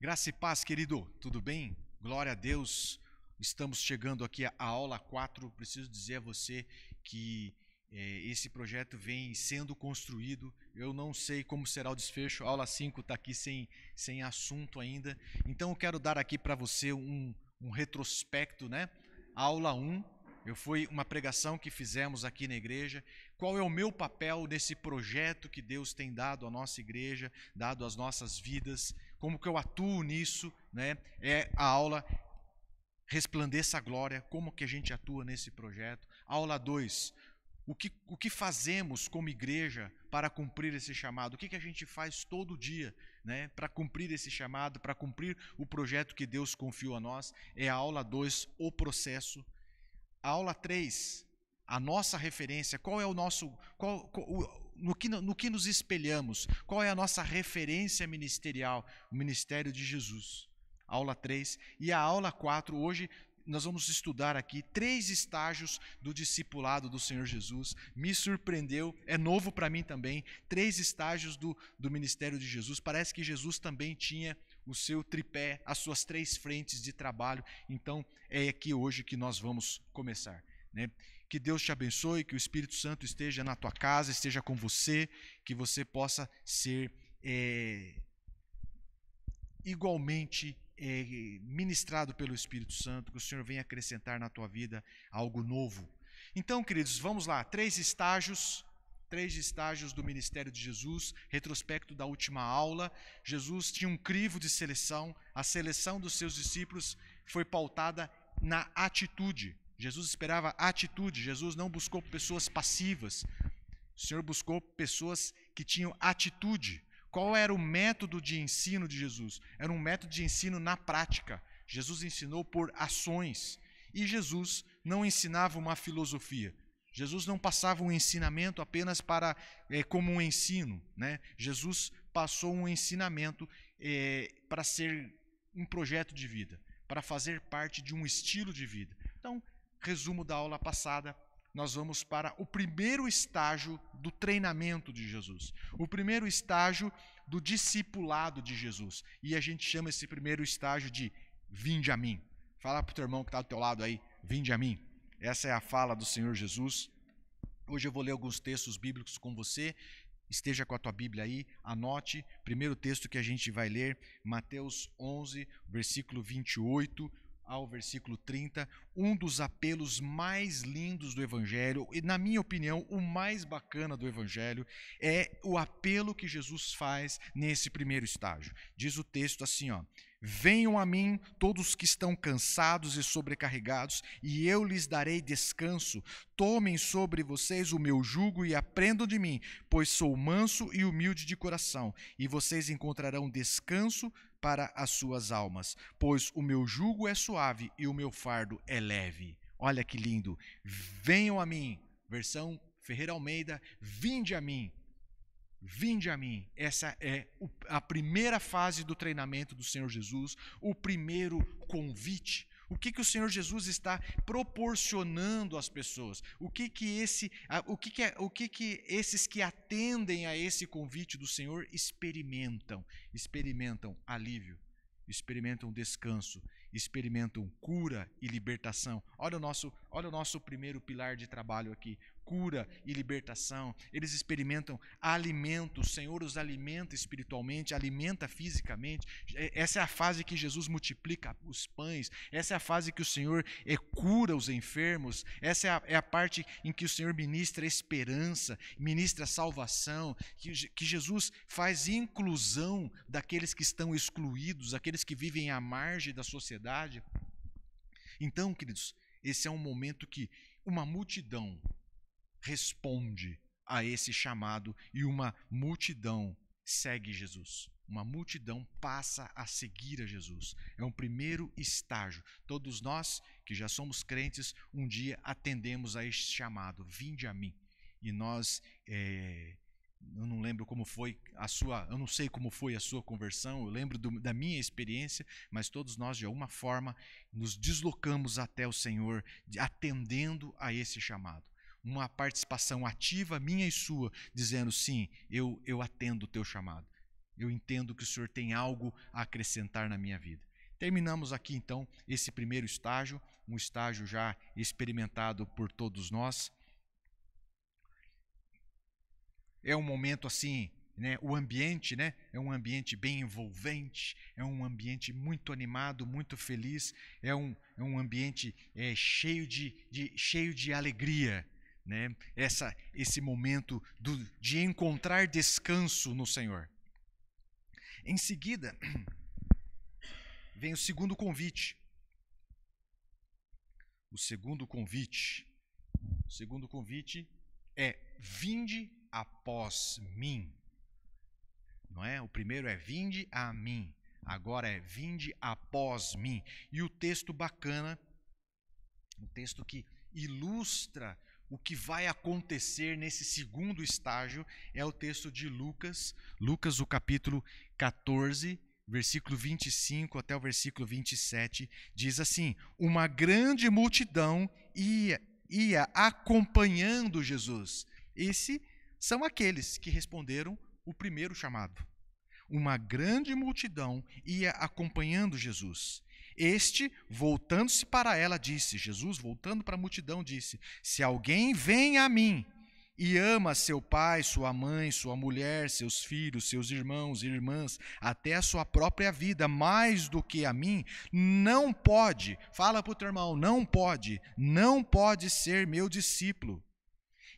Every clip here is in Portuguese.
Graça e paz, querido, tudo bem? Glória a Deus. Estamos chegando aqui à aula 4. Preciso dizer a você que esse projeto vem sendo construído. Eu não sei como será o desfecho. A aula 5 está aqui sem assunto ainda. Então eu quero dar aqui para você um retrospecto, né? A aula 1 foi uma pregação que fizemos aqui na igreja. Qual é o meu papel nesse projeto que Deus tem dado à nossa igreja, dado às nossas vidas? Como que eu atuo nisso, né? É a aula Resplandeça a Glória, como que a gente atua nesse projeto. Aula 2, o que fazemos como igreja para cumprir esse chamado? O que a gente faz todo dia, né, para cumprir esse chamado, para cumprir o projeto que Deus confiou a nós? É a aula 2, o processo. A aula 3, a nossa referência, qual é o nosso... no que nos espelhamos? Qual é a nossa referência ministerial? O ministério de Jesus. Aula 3. E a aula 4, hoje nós vamos estudar aqui 3 estágios do discipulado do Senhor Jesus. Me surpreendeu, é novo para mim também. 3 estágios do ministério de Jesus. Parece que Jesus também tinha o seu tripé, as suas 3 frentes de trabalho. Então é aqui hoje que nós vamos começar, né? Que Deus te abençoe, que o Espírito Santo esteja na tua casa, esteja com você, que você possa ser igualmente ministrado pelo Espírito Santo, que o Senhor venha acrescentar na tua vida algo novo. Então, queridos, vamos lá, 3 estágios do ministério de Jesus, retrospecto da última aula. Jesus tinha um crivo de seleção, a seleção dos seus discípulos foi pautada na atitude. Jesus esperava atitude, Jesus não buscou pessoas passivas, o Senhor buscou pessoas que tinham atitude. Qual era o método de ensino de Jesus? Era um método de ensino na prática. Jesus ensinou por ações. E Jesus não ensinava uma filosofia. Jesus não passava um ensinamento apenas como um ensino, né? Jesus passou um ensinamento para ser um projeto de vida, para fazer parte de um estilo de vida. Então, resumo da aula passada, nós vamos para o primeiro estágio do treinamento de Jesus, o primeiro estágio do discipulado de Jesus. E a gente chama esse primeiro estágio de vinde a mim. Fala para o teu irmão que está do teu lado aí, vinde a mim. Essa é a fala do Senhor Jesus. Hoje eu vou ler alguns textos bíblicos com você. Esteja com a tua Bíblia aí, anote. Primeiro texto que a gente vai ler, Mateus 11, versículo 28 ao versículo 30, um dos apelos mais lindos do Evangelho, e na minha opinião, o mais bacana do Evangelho, é o apelo que Jesus faz nesse primeiro estágio. Diz o texto assim, ó: venham a mim todos que estão cansados e sobrecarregados, e eu lhes darei descanso. Tomem sobre vocês o meu jugo e aprendam de mim, pois sou manso e humilde de coração, e vocês encontrarão descanso para as suas almas, pois o meu jugo é suave e o meu fardo é leve. Olha que lindo. Venham a mim, versão Ferreira Almeida, vinde a mim. Vinde a mim. Essa é a primeira fase do treinamento do Senhor Jesus, o primeiro convite. O que o Senhor Jesus está proporcionando às pessoas? O que esses que atendem a esse convite do Senhor experimentam? Experimentam alívio, experimentam descanso, experimentam cura e libertação. Olha o nosso primeiro pilar de trabalho aqui. Cura e libertação. Eles experimentam alimento. O Senhor os alimenta espiritualmente, alimenta fisicamente. Essa é a fase que Jesus multiplica os pães. Essa é a fase que o Senhor cura os enfermos. Essa é a parte em que o Senhor ministra esperança, ministra salvação, que Jesus faz inclusão daqueles que estão excluídos, aqueles que vivem à margem da sociedade. Então, queridos, esse é um momento que uma multidão responde a esse chamado e uma multidão segue Jesus. Uma multidão passa a seguir a Jesus. É um primeiro estágio. Todos nós que já somos crentes, um dia atendemos a este chamado, vinde a mim. E nós, eu não lembro como foi eu não sei como foi a sua conversão, eu lembro da minha experiência, mas todos nós de alguma forma nos deslocamos até o Senhor, atendendo a esse chamado. Uma participação ativa minha e sua, dizendo sim, eu atendo o teu chamado. eu entendo que o Senhor tem algo a acrescentar na minha vida. Terminamos aqui então esse primeiro estágio, um estágio já experimentado por todos nós. É um momento assim, né, o ambiente, né, é um ambiente bem envolvente, é um ambiente muito animado, muito feliz, é um ambiente cheio de alegria, né, esse momento de encontrar descanso no Senhor. Em seguida, vem o segundo convite. O segundo convite é: vinde após mim. Não é? O primeiro é: vinde a mim. Agora é: vinde após mim. E o texto bacana, um texto que ilustra o que vai acontecer nesse segundo estágio, é o texto de Lucas, o capítulo 14, versículo 25 até o versículo 27, diz assim: uma grande multidão ia acompanhando Jesus. Esses são aqueles que responderam o primeiro chamado. Uma grande multidão ia acompanhando Jesus. Este, voltando-se para ela, disse, Jesus, voltando para a multidão, disse: se alguém vem a mim e ama seu pai, sua mãe, sua mulher, seus filhos, seus irmãos e irmãs, até a sua própria vida, mais do que a mim, não pode, fala para o teu irmão, não pode ser meu discípulo.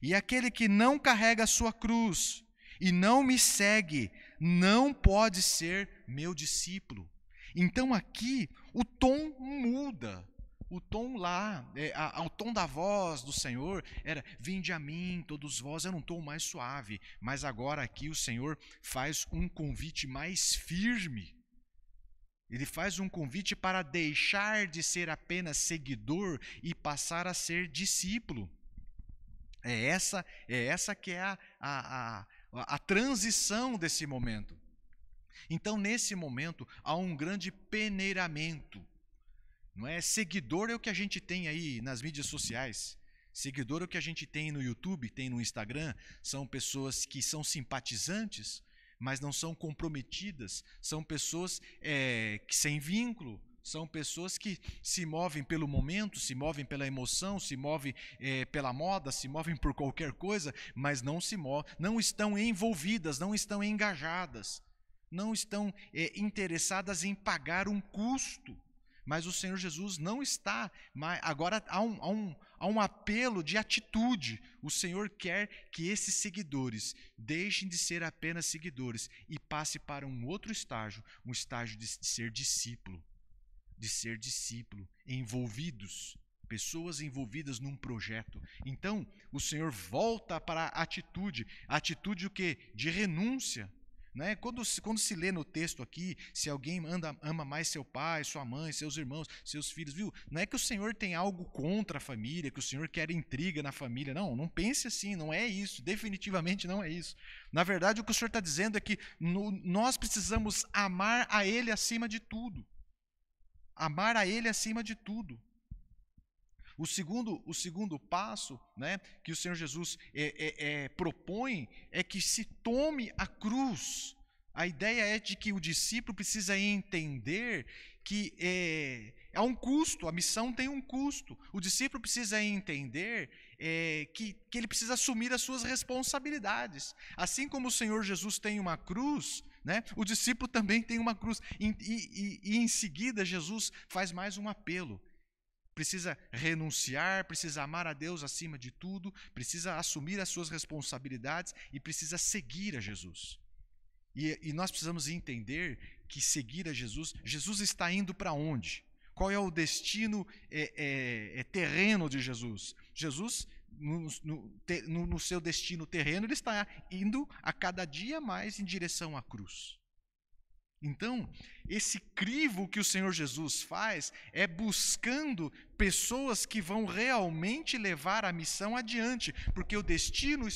E aquele que não carrega a sua cruz e não me segue, não pode ser meu discípulo. Então aqui o tom muda. O tom lá, o tom da voz do Senhor era: vinde a mim, todos vós, era um tom mais suave. Mas agora aqui o Senhor faz um convite mais firme. Ele faz um convite para deixar de ser apenas seguidor e passar a ser discípulo. É essa que é a transição desse momento. Então, nesse momento, há um grande peneiramento. Não é? Seguidor é o que a gente tem aí nas mídias sociais. Seguidor é o que a gente tem no YouTube, tem no Instagram. São pessoas que são simpatizantes, mas não são comprometidas. São pessoas que sem vínculo. São pessoas que se movem pelo momento, se movem pela emoção, se movem pela moda, se movem por qualquer coisa, mas não estão envolvidas, não estão engajadas, não estão interessadas em pagar um custo. Mas o Senhor Jesus não está. Agora há um apelo de atitude. O Senhor quer que esses seguidores deixem de ser apenas seguidores e passe para um outro estágio, um estágio de ser discípulo. De ser discípulo, envolvidos, pessoas envolvidas num projeto. Então, o Senhor volta para a atitude o quê? De renúncia. Né? Quando se lê no texto aqui, se alguém ama mais seu pai, sua mãe, seus irmãos, seus filhos, viu? Não é que o Senhor tem algo contra a família, que o Senhor quer intriga na família. Não pense assim, não é isso, definitivamente não é isso. Na verdade, o que o Senhor está dizendo é que nós precisamos amar a Ele acima de tudo. Amar a Ele acima de tudo. O segundo passo, né, que o Senhor Jesus propõe é que se tome a cruz. A ideia é de que o discípulo precisa entender que há um custo, a missão tem um custo. O discípulo precisa entender que ele precisa assumir as suas responsabilidades. Assim como o Senhor Jesus tem uma cruz, né, o discípulo também tem uma cruz. E em seguida Jesus faz mais um apelo. Precisa renunciar, precisa amar a Deus acima de tudo, precisa assumir as suas responsabilidades e precisa seguir a Jesus. E nós precisamos entender que seguir a Jesus está indo para onde? Qual é o destino terreno de Jesus? Jesus, no seu destino terreno, ele está indo a cada dia mais em direção à cruz. Então, esse crivo que o Senhor Jesus faz é buscando pessoas que vão realmente levar a missão adiante, porque o destino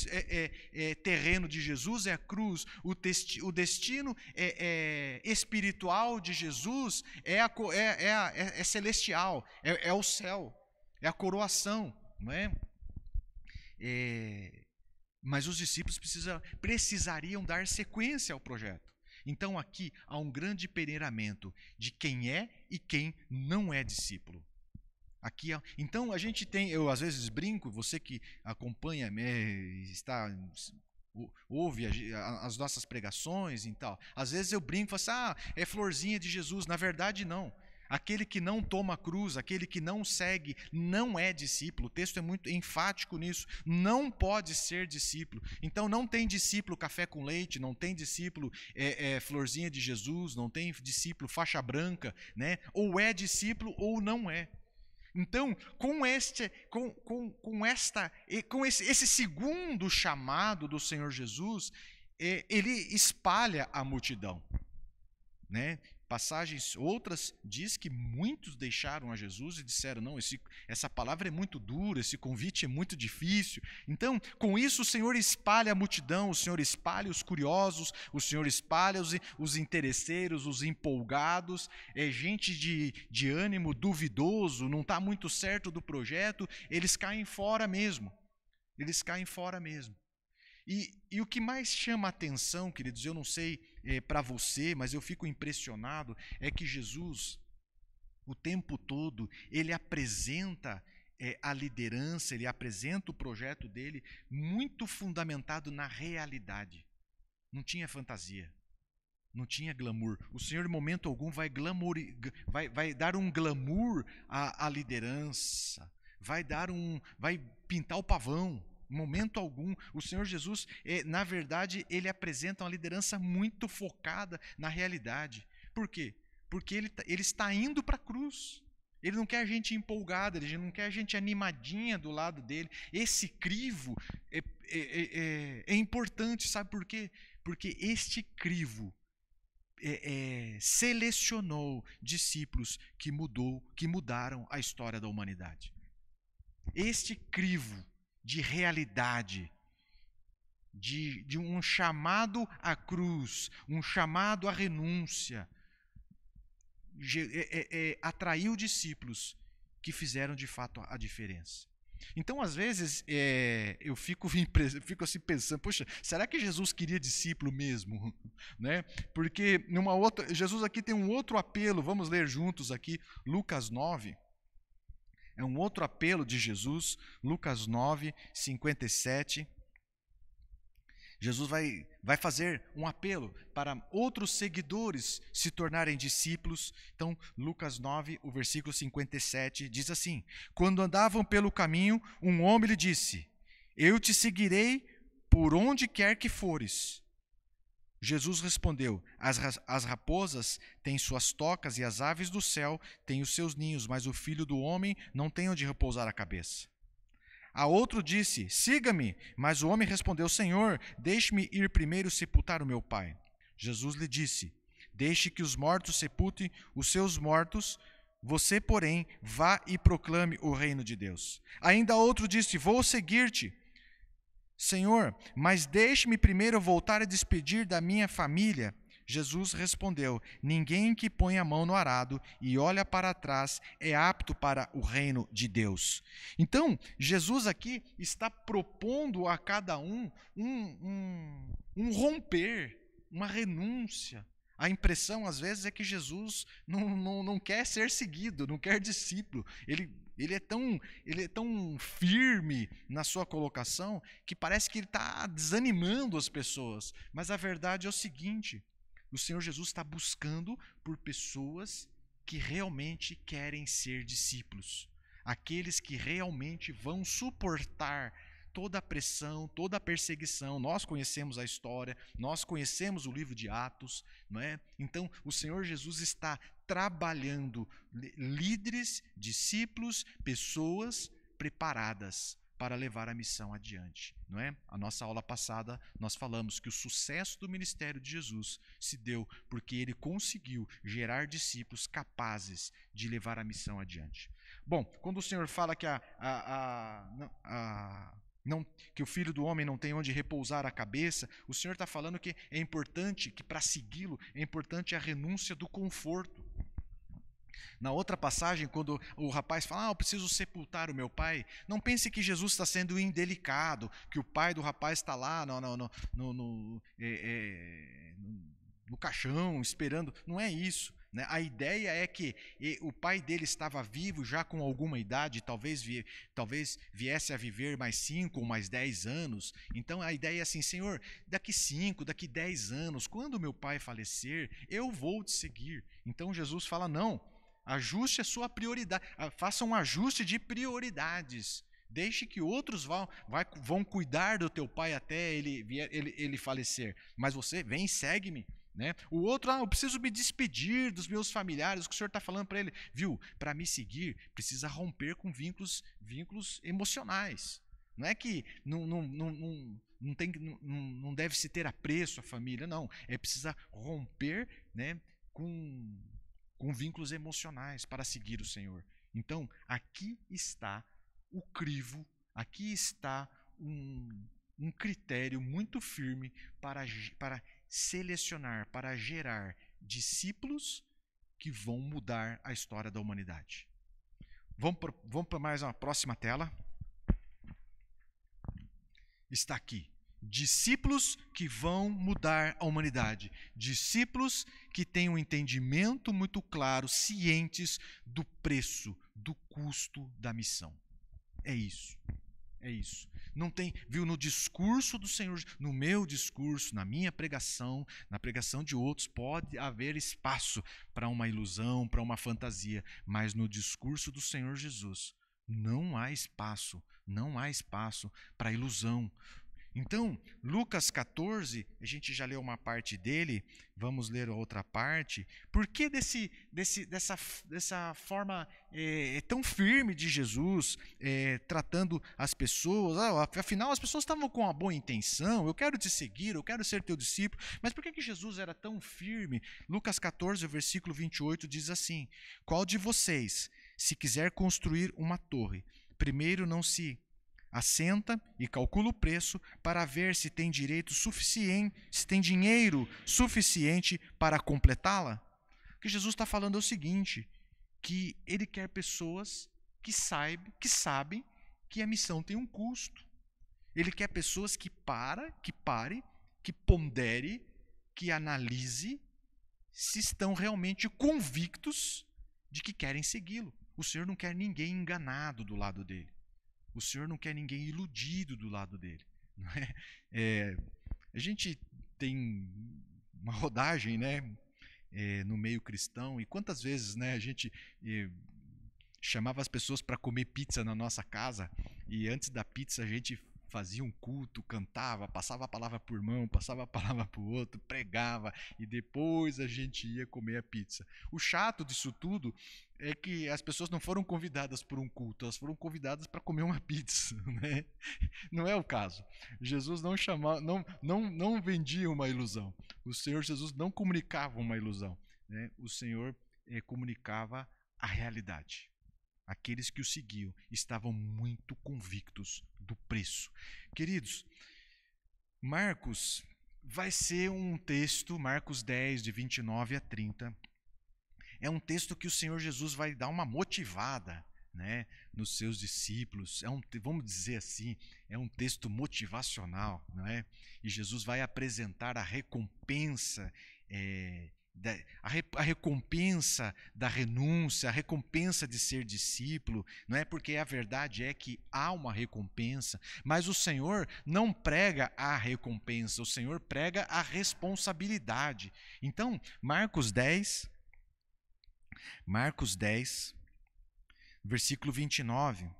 terreno de Jesus é a cruz, o destino espiritual de Jesus é celestial, é o céu, é a coroação, não é? Mas os discípulos precisariam dar sequência ao projeto. Então aqui há um grande peneiramento de quem é e quem não é discípulo. Aqui, então a gente tem, eu às vezes brinco, você que acompanha, ouve as nossas pregações e tal, às vezes eu brinco, falo assim, é florzinha de Jesus. Na verdade não. Aquele que não toma cruz, aquele que não segue, não é discípulo. O texto é muito enfático nisso. Não pode ser discípulo. Então não tem discípulo café com leite, não tem discípulo florzinha de Jesus, não tem discípulo faixa branca, né? Ou é discípulo ou não é. Então, com esse segundo chamado do Senhor Jesus, ele espalha a multidão, né? Passagens outras diz que muitos deixaram a Jesus e disseram, não, essa palavra é muito dura, esse convite é muito difícil. Então, com isso o Senhor espalha a multidão, o Senhor espalha os curiosos, o Senhor espalha os interesseiros, os empolgados, gente de ânimo duvidoso, não está muito certo do projeto, eles caem fora mesmo. Eles caem fora mesmo. E o que mais chama a atenção, queridos, eu não sei para você, mas eu fico impressionado, é que Jesus, o tempo todo, ele apresenta a liderança, ele apresenta o projeto dele muito fundamentado na realidade. Não tinha fantasia, não tinha glamour. O Senhor, em momento algum, vai dar um glamour à liderança, vai pintar o pavão. Em momento algum, o Senhor Jesus, na verdade, ele apresenta uma liderança muito focada na realidade. Por quê? Porque ele está indo para a cruz. Ele não quer a gente empolgada, ele não quer a gente animadinha do lado dele. Esse crivo é importante, sabe por quê? Porque este crivo selecionou discípulos que mudaram a história da humanidade. Este crivo de realidade, de um chamado à cruz, um chamado à renúncia, atraiu discípulos que fizeram de fato a diferença. Então, às vezes, eu fico assim pensando, poxa, será que Jesus queria discípulo mesmo? Né? Porque Jesus aqui tem um outro apelo, vamos ler juntos aqui, Lucas 9. É um outro apelo de Jesus, Lucas 9, 57. Jesus vai fazer um apelo para outros seguidores se tornarem discípulos. Então, Lucas 9, o versículo 57, diz assim: Quando andavam pelo caminho, um homem lhe disse: Eu te seguirei por onde quer que fores. Jesus respondeu: As raposas têm suas tocas e as aves do céu têm os seus ninhos, mas o filho do homem não tem onde repousar a cabeça. A outro disse: Siga-me. Mas o homem respondeu: Senhor, deixe-me ir primeiro sepultar o meu pai. Jesus lhe disse: Deixe que os mortos sepultem os seus mortos. Você, porém, vá e proclame o reino de Deus. Ainda outro disse: Vou seguir-te, Senhor, mas deixe-me primeiro voltar a despedir da minha família. Jesus respondeu: Ninguém que põe a mão no arado e olha para trás é apto para o reino de Deus. Então, Jesus aqui está propondo a cada um romper, uma renúncia. A impressão, às vezes, é que Jesus não quer ser seguido, não quer discípulo. Ele é tão firme na sua colocação que parece que ele está desanimando as pessoas. Mas a verdade é o seguinte: o Senhor Jesus está buscando por pessoas que realmente querem ser discípulos. Aqueles que realmente vão suportar toda a pressão, toda a perseguição. Nós conhecemos a história, nós conhecemos o livro de Atos, não é? Então, o Senhor Jesus está trabalhando líderes, discípulos, pessoas preparadas para levar a missão adiante, não é? A nossa aula passada nós falamos que o sucesso do ministério de Jesus se deu porque ele conseguiu gerar discípulos capazes de levar a missão adiante. Bom, quando o Senhor fala que que o Filho do Homem não tem onde repousar a cabeça, o Senhor está falando que é importante, que para segui-lo é importante a renúncia do conforto. Na outra passagem, quando o rapaz fala, eu preciso sepultar o meu pai, não pense que Jesus está sendo indelicado, que o pai do rapaz está lá no caixão, esperando. Não é isso. Né? A ideia é que o pai dele estava vivo já com alguma idade, talvez viesse a viver mais 5 ou mais 10 anos. Então a ideia é assim: Senhor, daqui 5, daqui 10 anos, quando meu pai falecer, eu vou te seguir. Então Jesus fala: não, ajuste a sua prioridade, faça um ajuste de prioridades. Deixe que outros vão cuidar do teu pai até ele falecer. Mas você vem e segue-me. Né? O outro, eu preciso me despedir dos meus familiares. O que o senhor está falando para ele? Viu, para me seguir, precisa romper com vínculos emocionais. Não é que não deve se ter apreço à família, não. É precisa romper, né, com vínculos emocionais para seguir o Senhor. Então, aqui está o crivo, aqui está um critério muito firme para selecionar, para gerar discípulos que vão mudar a história da humanidade. Vamos para mais uma próxima tela. Está aqui. Discípulos que vão mudar a humanidade. Discípulos que têm um entendimento muito claro, cientes do preço, do custo da missão. É isso. É isso. Não tem, viu, no discurso do Senhor, no meu discurso, na minha pregação, na pregação de outros, pode haver espaço para uma ilusão, para uma fantasia, mas no discurso do Senhor Jesus não há espaço para ilusão. Então, Lucas 14, a gente já leu uma parte dele, vamos ler a outra parte. Por que dessa forma tão firme de Jesus, tratando as pessoas? Afinal, as pessoas estavam com uma boa intenção, eu quero te seguir, eu quero ser teu discípulo. Mas por que Jesus era tão firme? Lucas 14, versículo 28 diz assim: qual de vocês, se quiser construir uma torre, primeiro não se assenta e calcula o preço para ver se tem direito suficiente, se tem dinheiro suficiente para completá-la? O que Jesus está falando é o seguinte, que ele quer pessoas que sabem que a missão tem um custo. Ele quer pessoas que pare, que pondere, que analise se estão realmente convictos de que querem segui-lo. O Senhor não quer ninguém enganado do lado dele. O Senhor não quer ninguém iludido do lado dele. Não é? A gente tem uma rodagem, né, no meio cristão, e quantas vezes, né, a gente chamava as pessoas para comer pizza na nossa casa, e antes da pizza a gente fazia um culto, cantava, passava a palavra por mão, passava a palavra para o outro, pregava, e depois a gente ia comer a pizza. O chato disso tudo é que as pessoas não foram convidadas por um culto, elas foram convidadas para comer uma pizza, né? Não é o caso. Jesus não vendia uma ilusão. O Senhor Jesus não comunicava uma ilusão, né? O Senhor comunicava a realidade. Aqueles que o seguiam estavam muito convictos do preço. Queridos, Marcos vai ser um texto, Marcos 10, de 29 a 30, é um texto que o Senhor Jesus vai dar uma motivada, né, nos seus discípulos. Vamos dizer assim, é um texto motivacional, não é? E Jesus vai apresentar a recompensa, a recompensa da renúncia, a recompensa de ser discípulo, não é? Porque a verdade é que há uma recompensa, mas o Senhor não prega a recompensa, o Senhor prega a responsabilidade. Então, Marcos 10, versículo 29.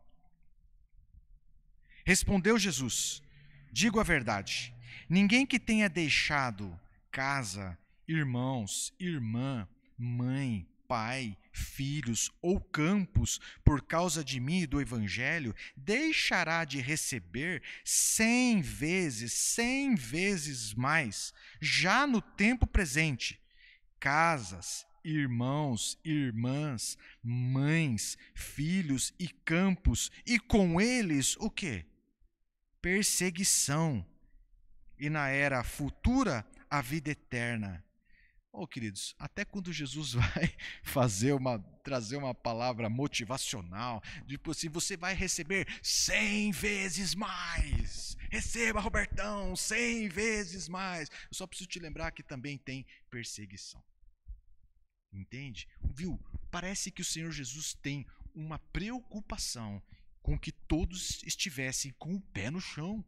Respondeu Jesus: digo a verdade, ninguém que tenha deixado casa, irmãos, irmã, mãe, pai, filhos ou campos por causa de mim e do Evangelho, deixará de receber 100 vezes mais, já no tempo presente, casas, irmãos, irmãs, mães, filhos e campos, e com eles o quê? Perseguição, e na era futura a vida eterna. Oh, queridos, até quando Jesus vai trazer uma palavra motivacional, tipo assim, você vai receber 100 vezes mais. Receba, Robertão, 100 vezes mais. Eu só preciso te lembrar que também tem perseguição. Entende? Viu? Parece que o Senhor Jesus tem uma preocupação com que todos estivessem com o pé no chão.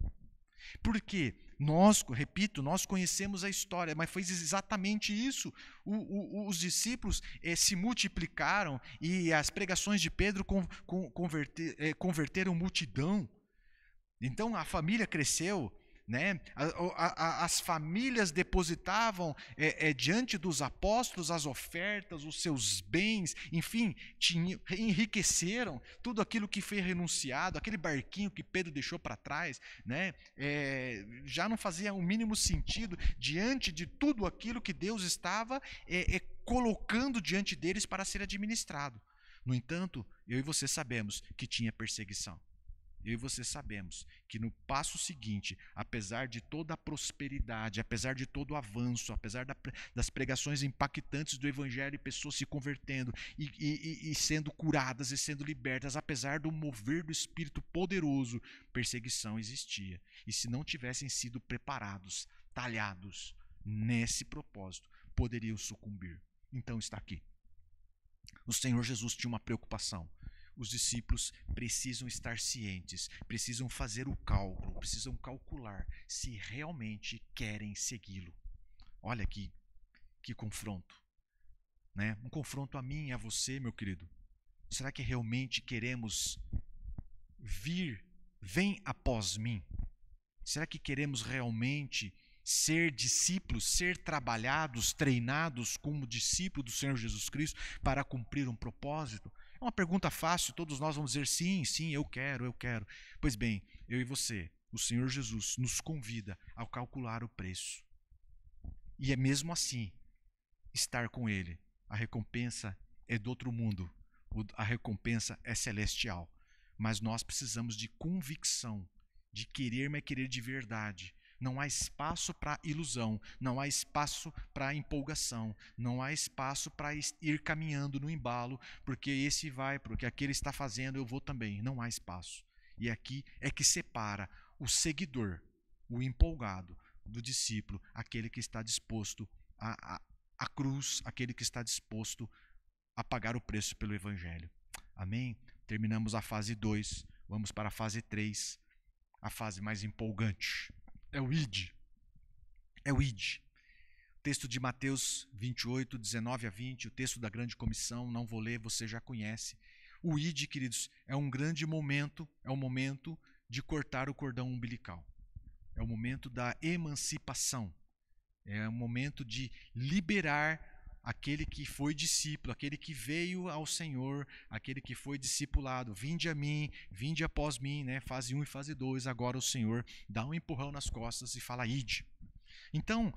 Porque nós, repito, nós conhecemos a história, mas foi exatamente isso. Os discípulos se multiplicaram e as pregações de Pedro converteram multidão. Então a família cresceu, né? As famílias depositavam diante dos apóstolos as ofertas, os seus bens, enfim, enriqueceram tudo aquilo que foi renunciado, aquele barquinho que Pedro deixou para trás, né? Já não fazia o mínimo sentido diante de tudo aquilo que Deus estava colocando diante deles para ser administrado. No entanto, eu e você sabemos que tinha perseguição. Eu e você sabemos que no passo seguinte, apesar de toda a prosperidade, apesar de todo o avanço, apesar das pregações impactantes do Evangelho e pessoas se convertendo e sendo curadas e sendo libertas, apesar do mover do Espírito poderoso, perseguição existia. E se não tivessem sido preparados, talhados nesse propósito, poderiam sucumbir. Então está aqui. O Senhor Jesus tinha uma preocupação. Os discípulos precisam estar cientes, precisam fazer o cálculo, precisam calcular se realmente querem segui-lo. Olha que confronto, né? Um confronto a mim e a você, meu querido. Será que realmente queremos vem após mim? Será que queremos realmente ser discípulos, ser trabalhados, treinados como discípulo do Senhor Jesus Cristo para cumprir um propósito? É uma pergunta fácil, todos nós vamos dizer sim, sim, eu quero. Pois bem, eu e você, o Senhor Jesus nos convida a calcular o preço. E é mesmo assim, estar com Ele. A recompensa é do outro mundo, a recompensa é celestial. Mas nós precisamos de convicção, de querer, mas querer de verdade. Não há espaço para ilusão, não há espaço para empolgação, não há espaço para ir caminhando no embalo, porque esse vai, porque aquele está fazendo, eu vou também. Não há espaço. E aqui é que separa o seguidor, o empolgado, do discípulo, aquele que está disposto à cruz, aquele que está disposto a pagar o preço pelo Evangelho. Amém? Terminamos a fase 2, vamos para a fase 3, a fase mais empolgante. É o ID. É o ID. O texto de Mateus 28, 19 a 20, o texto da grande comissão, não vou ler, você já conhece. O ID, queridos, é um grande momento, é o momento de cortar o cordão umbilical. É o momento da emancipação. É o momento de liberar aquele que foi discípulo, aquele que veio ao Senhor, aquele que foi discipulado. Vinde a mim, vinde após mim, né? Fase 1 e fase 2. Agora o Senhor dá um empurrão nas costas e fala, ide. Então,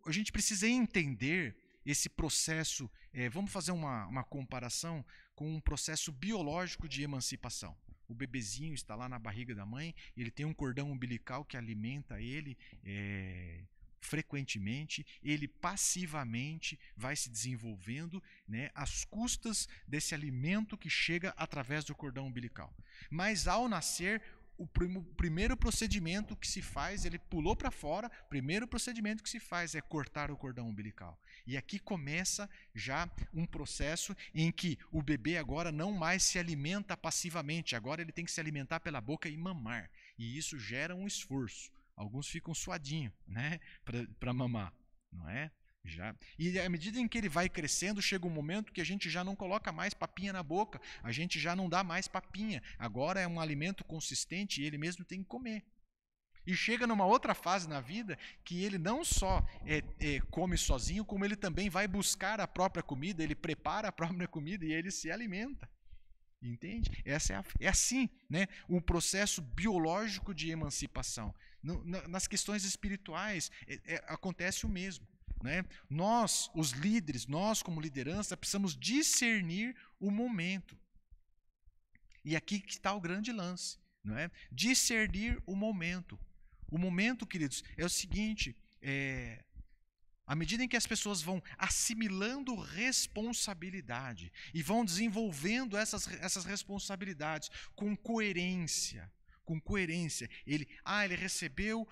a gente precisa entender esse processo. Vamos fazer uma comparação com um processo biológico de emancipação. O bebezinho está lá na barriga da mãe, ele tem um cordão umbilical que alimenta ele frequentemente, ele passivamente vai se desenvolvendo, né, às custas desse alimento que chega através do cordão umbilical. Mas ao nascer, o primeiro procedimento que se faz, ele pulou para fora, o primeiro procedimento que se faz é cortar o cordão umbilical. E aqui começa já um processo em que o bebê agora não mais se alimenta passivamente, agora ele tem que se alimentar pela boca e mamar. E isso gera um esforço. Alguns ficam suadinhos, né, para mamar, não é? E à medida em que ele vai crescendo, chega um momento que a gente já não coloca mais papinha na boca, a gente já não dá mais papinha. Agora é um alimento consistente e ele mesmo tem que comer. E chega numa outra fase na vida que ele não só come sozinho, como ele também vai buscar a própria comida, ele prepara a própria comida e ele se alimenta. Entende? É assim, né? O processo biológico de emancipação. Nas questões espirituais acontece o mesmo. Né? Nós, os líderes, nós como liderança, precisamos discernir o momento. E aqui que está o grande lance. Não é? Discernir o momento. O momento, queridos, é o seguinte, À medida em que as pessoas vão assimilando responsabilidade e vão desenvolvendo essas responsabilidades com coerência, ele recebeu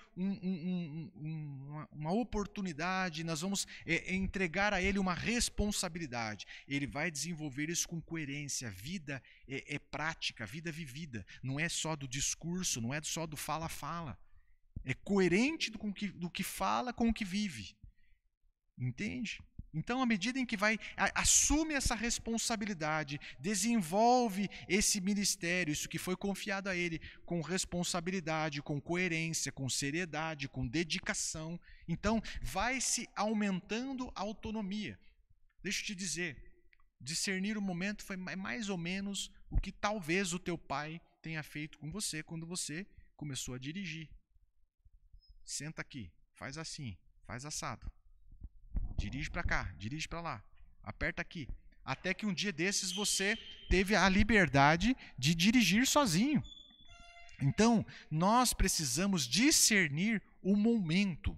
uma oportunidade, nós vamos entregar a ele uma responsabilidade. Ele vai desenvolver isso com coerência. Vida é prática, vida vivida. Não é só do discurso, não é só do fala-fala. É coerente do que fala com o que vive. Entende? Então, à medida em que assume essa responsabilidade, desenvolve esse ministério, isso que foi confiado a ele, com responsabilidade, com coerência, com seriedade, com dedicação, então vai se aumentando a autonomia. Deixa eu te dizer, discernir o momento foi mais ou menos o que talvez o teu pai tenha feito com você quando você começou a dirigir. Senta aqui, faz assim, faz assado. Dirige para cá, dirige para lá, aperta aqui. Até que um dia desses você teve a liberdade de dirigir sozinho. Então, nós precisamos discernir o momento.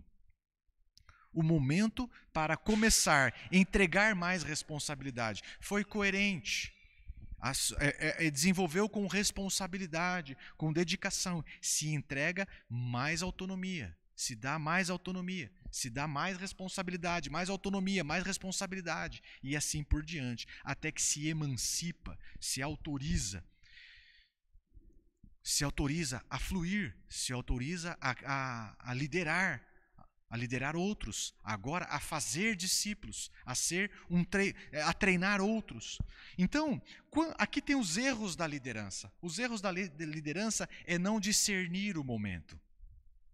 O momento para começar a entregar mais responsabilidade. Foi coerente. Desenvolveu com responsabilidade, com dedicação. Se entrega mais autonomia. Se dá mais autonomia, se dá mais responsabilidade, mais autonomia, mais responsabilidade, e assim por diante, até que se emancipa, se autoriza a fluir, se autoriza a liderar outros, agora a fazer discípulos, a treinar outros. Então, aqui tem os erros da liderança. Os erros da liderança é não discernir o momento,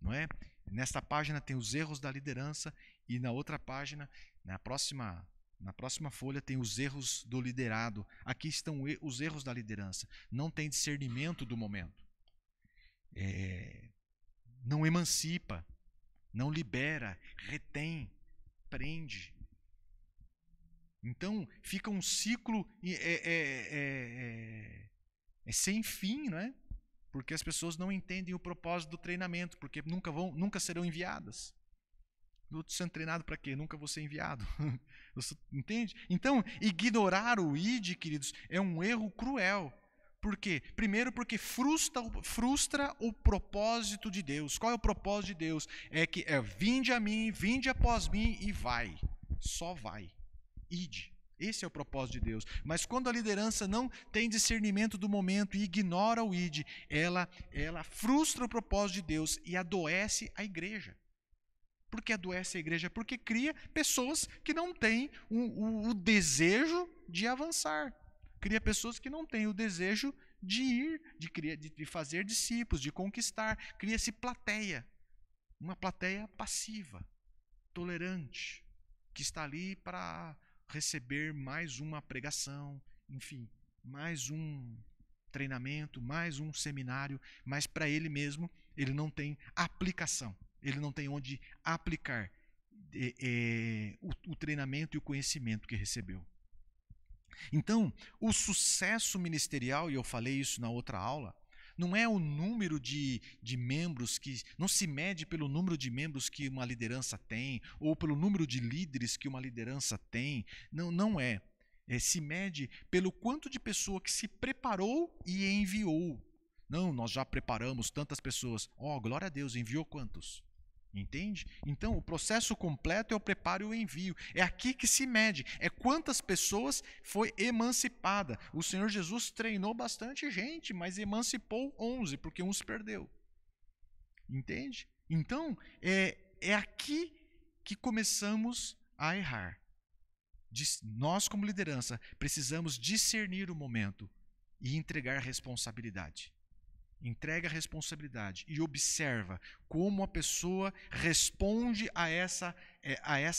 não é? Nesta página tem os erros da liderança e na outra página, na próxima folha, tem os erros do liderado. Aqui estão os erros da liderança. Não tem discernimento do momento. Não emancipa, não libera, retém, prende. Então, fica um ciclo sem fim, não é? Porque as pessoas não entendem o propósito do treinamento, porque nunca serão enviadas. Eu estou sendo treinado para quê? Nunca vou ser enviado. Entende? Então, ignorar o ID, queridos, é um erro cruel. Por quê? Primeiro porque frustra o propósito de Deus. Qual é o propósito de Deus? Vinde a mim, vinde após mim e vai. Só vai. ID. Esse é o propósito de Deus. Mas quando a liderança não tem discernimento do momento e ignora o ID, ela frustra o propósito de Deus e adoece a igreja. Por que adoece a igreja? Porque cria pessoas que não têm o desejo de avançar. Cria pessoas que não têm o desejo de ir, de fazer discípulos, de conquistar. Cria-se plateia. Uma plateia passiva, tolerante, que está ali para receber mais uma pregação, enfim, mais um treinamento, mais um seminário, mas para ele mesmo, ele não tem aplicação, ele não tem onde aplicar o treinamento e o conhecimento que recebeu. Então, o sucesso ministerial, e eu falei isso na outra aula, não é o número de membros não se mede pelo número de membros que uma liderança tem, ou pelo número de líderes que uma liderança tem. Não é. Se mede pelo quanto de pessoa que se preparou e enviou. Não, nós já preparamos tantas pessoas. Glória a Deus, enviou quantos? Entende? Então, o processo completo é o preparo e o envio. É aqui que se mede. É quantas pessoas foi emancipada. O Senhor Jesus treinou bastante gente, mas emancipou 11, porque um se perdeu. Entende? Então, é aqui que começamos a errar. Nós, como liderança, precisamos discernir o momento e entregar responsabilidade. Entrega a responsabilidade e observa como a pessoa responde a essa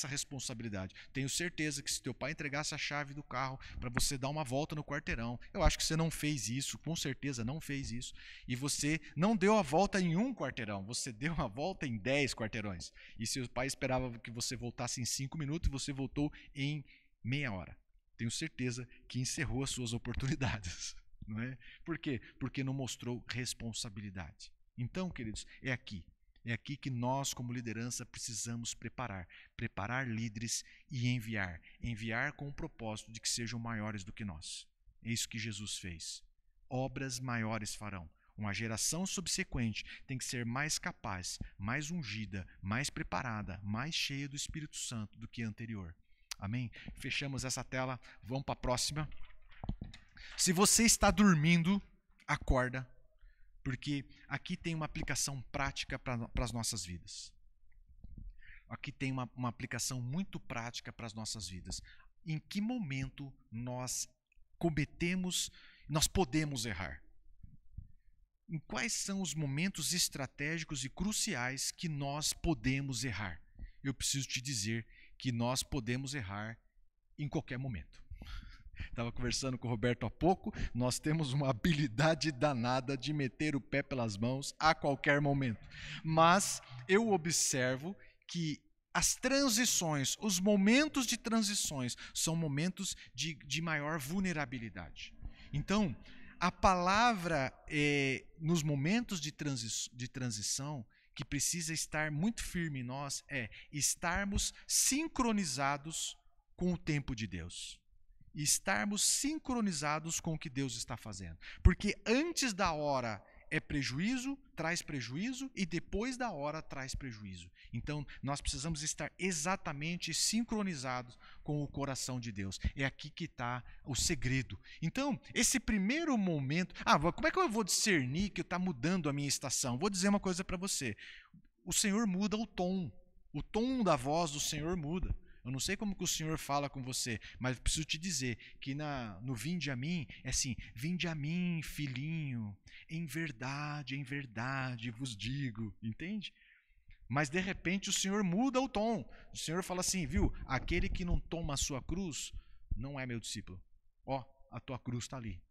responsabilidade. Tenho certeza que se teu pai entregasse a chave do carro para você dar uma volta no quarteirão, eu acho que você não fez isso, com certeza não fez isso, e você não deu a volta em um quarteirão, você deu a volta em 10 quarteirões. E seu pai esperava que você voltasse em 5 minutos e você voltou em meia hora. Tenho certeza que encerrou as suas oportunidades. Não é? Por quê? Porque não mostrou responsabilidade. Então, queridos, é aqui. É aqui que nós, como liderança, precisamos preparar líderes e enviar com o propósito de que sejam maiores do que nós. É isso que Jesus fez. Obras maiores farão. Uma geração subsequente tem que ser mais capaz, mais ungida, mais preparada, mais cheia do Espírito Santo do que a anterior. Amém? Fechamos essa tela, vamos para a próxima. Se você está dormindo, acorda, porque aqui tem uma aplicação prática para as nossas vidas. Aqui tem uma aplicação muito prática para as nossas vidas. Em que momento nós podemos errar? Em quais são os momentos estratégicos e cruciais que nós podemos errar? Eu preciso te dizer que nós podemos errar em qualquer momento. Estava conversando com o Roberto há pouco, nós temos uma habilidade danada de meter o pé pelas mãos a qualquer momento. Mas eu observo que as transições, os momentos de transições, são momentos de maior vulnerabilidade. Então, a palavra nos momentos de transição, que precisa estar muito firme em nós, é estarmos sincronizados com o tempo de Deus. Estarmos sincronizados com o que Deus está fazendo. Porque antes da hora traz prejuízo, e depois da hora traz prejuízo. Então, nós precisamos estar exatamente sincronizados com o coração de Deus. É aqui que está o segredo. Então, esse primeiro momento... como é que eu vou discernir que está mudando a minha estação? Vou dizer uma coisa para você. O Senhor muda o tom. O tom da voz do Senhor muda. Eu não sei como que o Senhor fala com você, mas preciso te dizer que no vinde a mim, é assim, vinde a mim, filhinho, em verdade vos digo, entende? Mas de repente o Senhor muda o tom. O Senhor fala assim, viu, aquele que não toma a sua cruz, não é meu discípulo. A tua cruz está ali.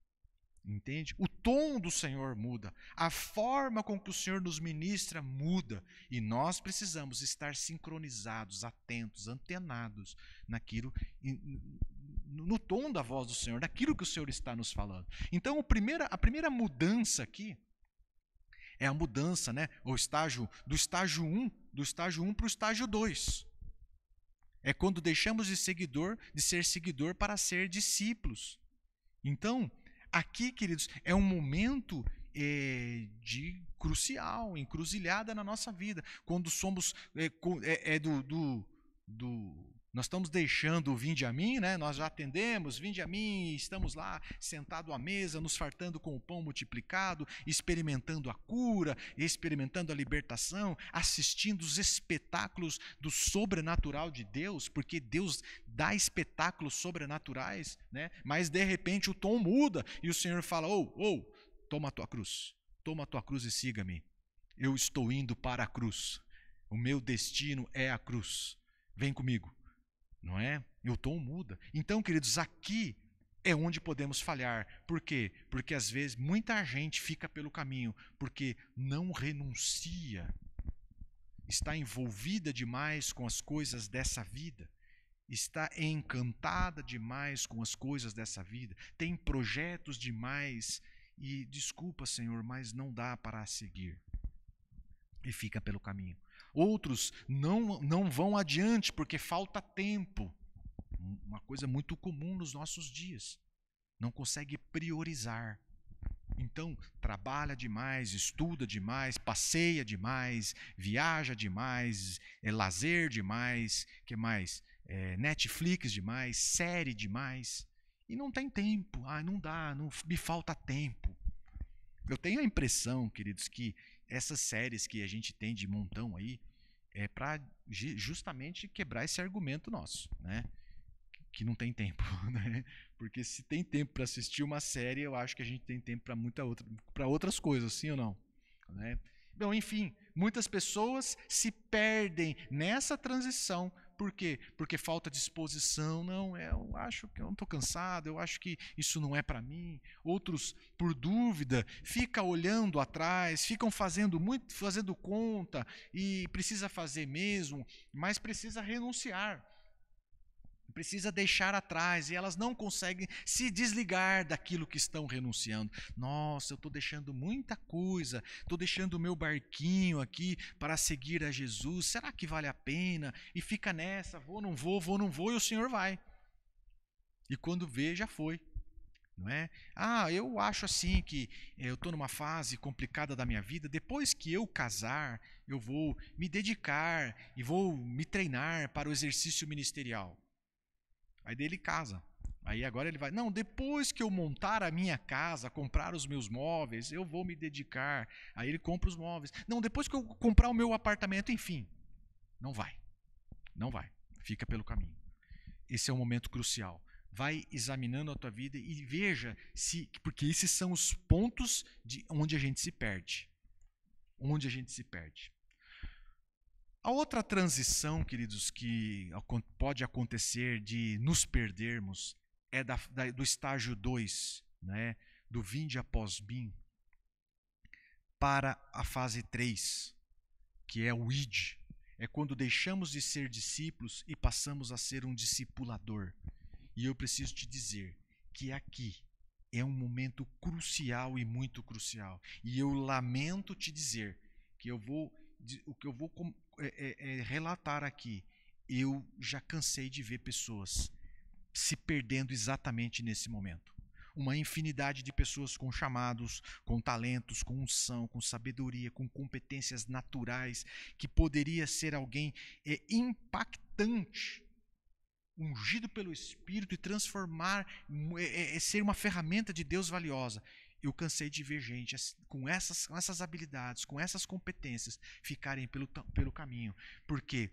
Entende? O tom do Senhor muda, a forma com que o Senhor nos ministra muda, e nós precisamos estar sincronizados, atentos, antenados naquilo, no tom da voz do Senhor, naquilo que o Senhor está nos falando. Então, a primeira mudança aqui é a mudança, né? Do estágio 1 para o estágio 2. É quando deixamos de ser seguidor para ser discípulos. Então, aqui, queridos, é um momento de crucial, encruzilhada na nossa vida. Quando somos nós estamos deixando o vinde a mim, né? Nós já atendemos, vinde a mim, estamos lá sentados à mesa, nos fartando com o pão multiplicado, experimentando a cura, experimentando a libertação, assistindo os espetáculos do sobrenatural de Deus, porque Deus dá espetáculos sobrenaturais, né? Mas de repente o tom muda e o Senhor fala, toma a tua cruz e siga-me. Eu estou indo para a cruz, o meu destino é a cruz, vem comigo. Não é? E o tom muda. Então, queridos, aqui é onde podemos falhar. Por quê? Porque às vezes muita gente fica pelo caminho porque não renuncia. Está envolvida demais com as coisas dessa vida. Está encantada demais com as coisas dessa vida. Tem projetos demais e, desculpa, Senhor, mas não dá para seguir. E fica pelo caminho. Outros não vão adiante porque falta tempo. Uma coisa muito comum nos nossos dias. Não consegue priorizar. Então, trabalha demais, estuda demais, passeia demais, viaja demais, lazer demais, que mais? Netflix demais, série demais. E não tem tempo. Não dá, me falta tempo. Eu tenho a impressão, queridos, que essas séries que a gente tem de montão aí é para justamente quebrar esse argumento nosso, né? Que não tem tempo, né? Porque se tem tempo para assistir uma série, eu acho que a gente tem tempo para outras coisas, sim ou não? Né? Então, enfim, muitas pessoas se perdem nessa transição. Por quê? Porque falta disposição. Não, eu acho que eu não estou cansado, eu acho que isso não é para mim. Outros, por dúvida, ficam olhando atrás, ficam fazendo conta, e precisa fazer mesmo, mas precisa renunciar. precisa deixar atrás, e elas não conseguem se desligar daquilo que estão renunciando. Nossa, eu estou deixando muita coisa, estou deixando o meu barquinho aqui para seguir a Jesus, será que vale a pena? E fica nessa, vou, não vou, e o Senhor vai. E quando vê, já foi. Não é? Eu acho assim que eu estou numa fase complicada da minha vida, depois que eu casar, eu vou me dedicar e vou me treinar para o exercício ministerial. Aí dele casa. Aí agora ele vai, não, depois que eu montar a minha casa, comprar os meus móveis, eu vou me dedicar. Aí ele compra os móveis. Não, depois que eu comprar o meu apartamento, enfim. Não vai. Não vai. Fica pelo caminho. Esse é um momento crucial. Vai examinando a tua vida e veja se, porque esses são os pontos de onde a gente se perde. Onde a gente se perde. A outra transição, queridos, que pode acontecer de nos perdermos é do estágio 2, né, do vinde após mim, para a fase 3, que é o id. É quando deixamos de ser discípulos e passamos a ser um discipulador. E eu preciso te dizer que aqui é um momento crucial e muito crucial. E eu lamento te dizer que o que eu vou relatar aqui, eu já cansei de ver pessoas se perdendo exatamente nesse momento. Uma infinidade de pessoas com chamados, com talentos, com unção, com sabedoria, com competências naturais, que poderia ser alguém impactante, ungido pelo Espírito e transformar, ser uma ferramenta de Deus valiosa. Eu cansei de ver gente com essas habilidades, com essas competências, ficarem pelo caminho. Por quê?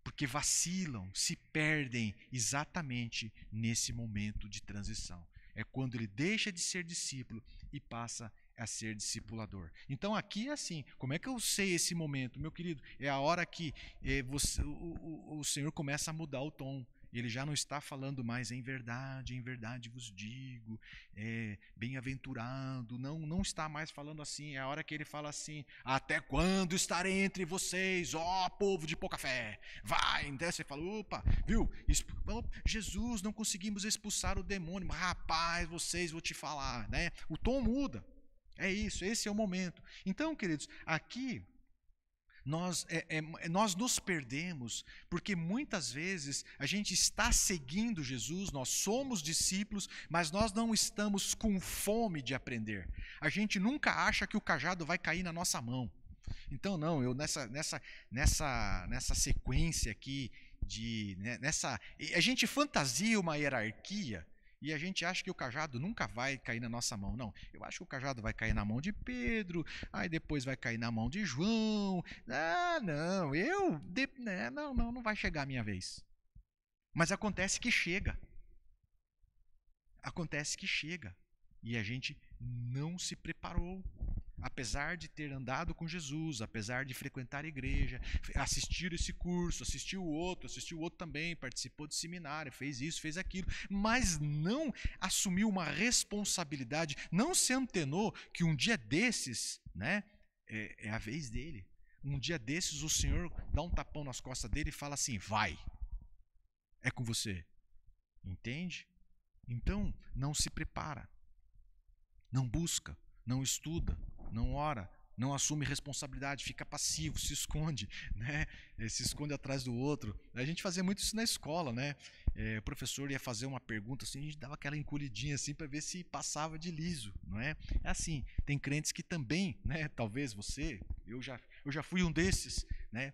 Porque vacilam, se perdem exatamente nesse momento de transição. É quando ele deixa de ser discípulo e passa a ser discipulador. Então aqui é assim, como é que eu sei esse momento? Meu querido, é a hora que o Senhor começa a mudar o tom. Ele já não está falando mais em verdade vos digo, bem-aventurado, não está mais falando assim. É a hora que ele fala assim, até quando estarei entre vocês, ó povo de pouca fé? Vai, então você fala, opa, viu? Jesus, não conseguimos expulsar o demônio, rapaz, vocês, vou te falar, né? O tom muda, é isso, esse é o momento. Então, queridos, aqui nós nos perdemos porque muitas vezes a gente está seguindo Jesus, nós somos discípulos, mas nós não estamos com fome de aprender. A gente nunca acha que o cajado vai cair na nossa mão. Então não, eu nessa sequência aqui a gente fantasia uma hierarquia. E a gente acha que o cajado nunca vai cair na nossa mão. Não, eu acho que o cajado vai cair na mão de Pedro, aí depois vai cair na mão de João. Não vai chegar a minha vez. Mas acontece que chega. Acontece que chega. E a gente não se preparou. Apesar de ter andado com Jesus, apesar de frequentar a igreja, assistir esse curso, assistiu o outro também, participou de seminário, fez isso, fez aquilo, mas não assumiu uma responsabilidade, não se antenou que um dia desses, né, é a vez dele. Um dia desses o Senhor dá um tapão nas costas dele e fala assim, vai, é com você. Entende? Então, não se prepara, não busca, não estuda, não ora, não assume responsabilidade, fica passivo, se esconde, né? Se esconde atrás do outro. A gente fazia muito isso na escola, né? O professor ia fazer uma pergunta assim, a gente dava aquela encolhidinha assim para ver se passava de liso, não é? É assim, tem crentes que também, né? Talvez você, eu já fui um desses, né?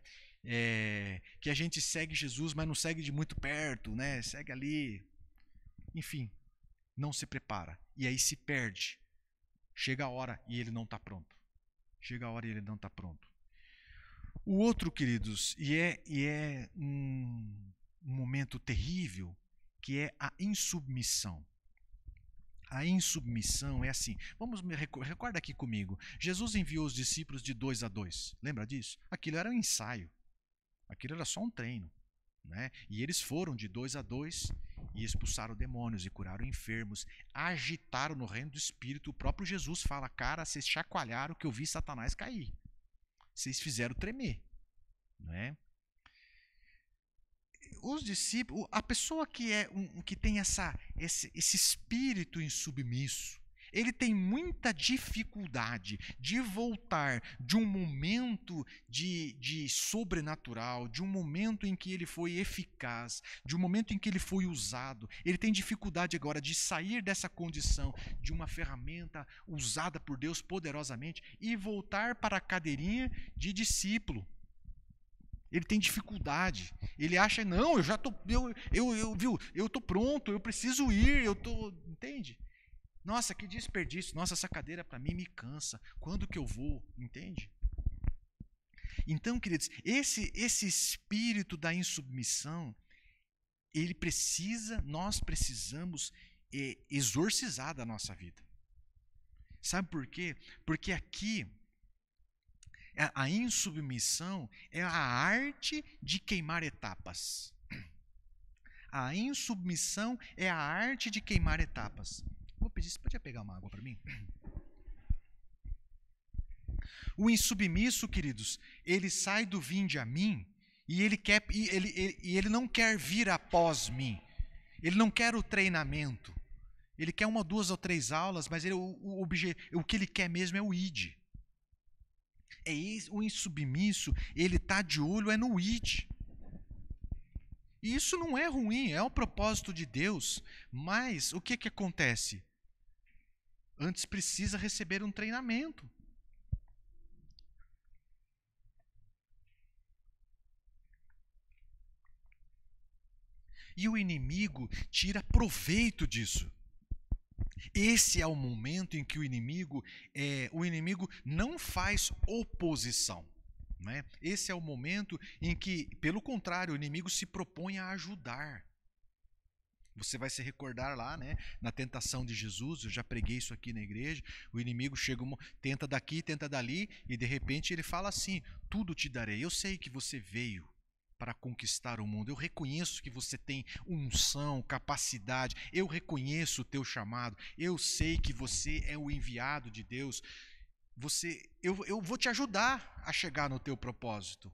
Que a gente segue Jesus, mas não segue de muito perto, né? Segue ali, enfim, não se prepara e aí se perde. Chega a hora e ele não está pronto. Chega a hora e ele não está pronto. O outro, queridos, é um momento terrível, que é a insubmissão. A insubmissão é assim. Recorda aqui comigo. Jesus enviou os discípulos de 2 a 2. Lembra disso? Aquilo era um ensaio. Aquilo era só um treino. Né? E eles foram de 2 a 2 e expulsaram demônios e curaram enfermos, agitaram no reino do Espírito. O próprio Jesus fala, cara, vocês chacoalharam que eu vi Satanás cair. Vocês fizeram tremer. Né? os discípulos, a pessoa que que tem esse espírito insubmisso, ele tem muita dificuldade de voltar de um momento de sobrenatural, de um momento em que ele foi eficaz, de um momento em que ele foi usado. Ele tem dificuldade agora de sair dessa condição de uma ferramenta usada por Deus poderosamente e voltar para a cadeirinha de discípulo. Ele tem dificuldade. Ele acha, não, eu já tô, eu tô pronto, eu preciso ir, entende? Nossa, que desperdício. Nossa, essa cadeira para mim me cansa. Quando que eu vou? Entende? Então, queridos, esse espírito da insubmissão, nós precisamos exorcizar da nossa vida. Sabe por quê? Porque aqui a insubmissão é a arte de queimar etapas. A insubmissão é a arte de queimar etapas. Vou pedir, você podia pegar uma água para mim? O insubmisso, queridos, ele sai do vinde a mim e ele não quer vir após mim. Ele não quer o treinamento. Ele quer 1, 2 ou 3 aulas, mas o que ele quer mesmo é o id. O insubmisso, ele está de olho no id. E isso não é ruim, é o propósito de Deus. Mas o que acontece? Antes precisa receber um treinamento. E o inimigo tira proveito disso. Esse é o momento em que o inimigo não faz oposição. Né? Esse é o momento em que, pelo contrário, o inimigo se propõe a ajudar. Você vai se recordar lá, né, na tentação de Jesus, eu já preguei isso aqui na igreja, o inimigo chega, tenta daqui, tenta dali, e de repente ele fala assim, tudo te darei, eu sei que você veio para conquistar o mundo, eu reconheço que você tem unção, capacidade, eu reconheço o teu chamado, eu sei que você é o enviado de Deus, eu vou te ajudar a chegar no teu propósito.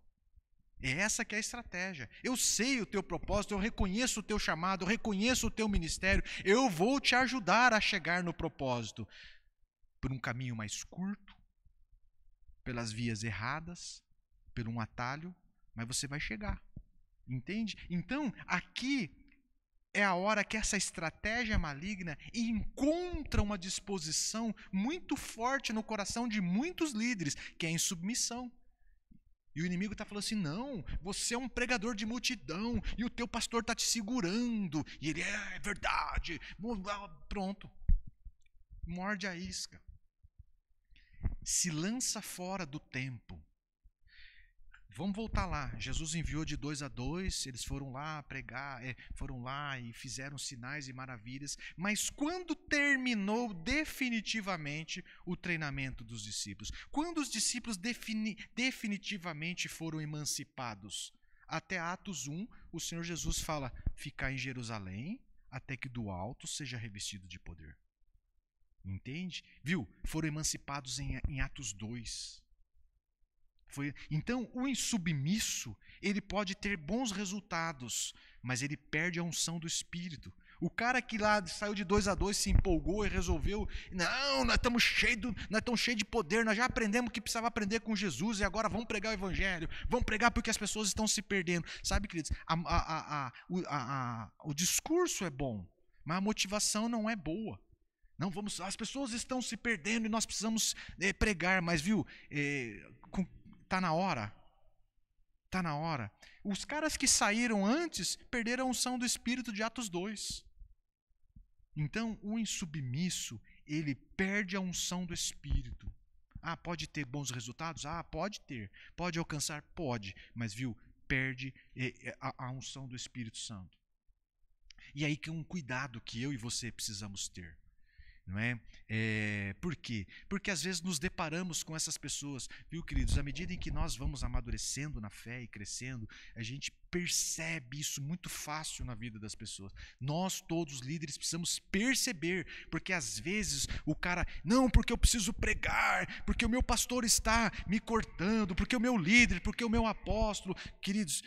É essa que é a estratégia. Eu sei o teu propósito, eu reconheço o teu chamado, eu reconheço o teu ministério, eu vou te ajudar a chegar no propósito. Por um caminho mais curto, pelas vias erradas, por um atalho, mas você vai chegar. Entende? Então, aqui é a hora que essa estratégia maligna encontra uma disposição muito forte no coração de muitos líderes, que é a insubmissão. E o inimigo está falando assim, não, você é um pregador de multidão e o teu pastor está te segurando. E ele, é verdade, pronto. Morde a isca. Se lança fora do tempo. Vamos voltar lá. Jesus enviou de 2 a 2, eles foram lá pregar, foram lá e fizeram sinais e maravilhas. Mas quando terminou definitivamente o treinamento dos discípulos? Quando os discípulos definitivamente foram emancipados? Até Atos 1, o Senhor Jesus fala, ficar em Jerusalém até que do alto seja revestido de poder. Entende? Viu? Foram emancipados em Atos 2. Então, o insubmisso, ele pode ter bons resultados, mas ele perde a unção do Espírito. O cara que lá saiu de 2 a 2, se empolgou e resolveu, não, nós estamos cheios de poder, nós já aprendemos o que precisava aprender com Jesus e agora vamos pregar o Evangelho, vamos pregar porque as pessoas estão se perdendo. Sabe, queridos, o discurso é bom, mas a motivação não é boa. Não, as pessoas estão se perdendo e nós precisamos pregar, mas viu, está na hora. Está na hora. Os caras que saíram antes perderam a unção do Espírito de Atos 2. Então, o insubmisso, ele perde a unção do Espírito. Ah, pode ter bons resultados? Ah, pode ter. Pode alcançar? Pode. Mas, viu, perde a unção do Espírito Santo. E aí que é um cuidado que eu e você precisamos ter. Não é? Por quê? Porque às vezes nos deparamos com essas pessoas, viu, queridos? À medida em que nós vamos amadurecendo na fé e crescendo, a gente percebe isso muito fácil na vida das pessoas. Nós, todos líderes, precisamos perceber, porque às vezes o cara, não, porque eu preciso pregar, porque o meu pastor está me cortando, porque o meu líder, porque o meu apóstolo, queridos,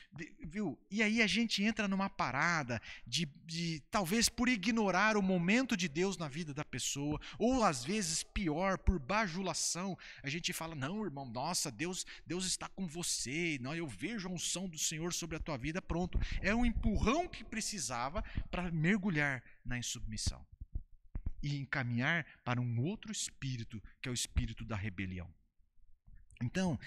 viu? E aí a gente entra numa parada de talvez por ignorar o momento de Deus na vida da pessoa, ou às vezes pior, por bajulação, a gente fala, não, irmão, nossa, Deus está com você, não, eu vejo a unção do Senhor sobre a tua vida, pronto. É um empurrão que precisava para mergulhar na insubmissão e encaminhar para um outro espírito, que é o espírito da rebelião. Então,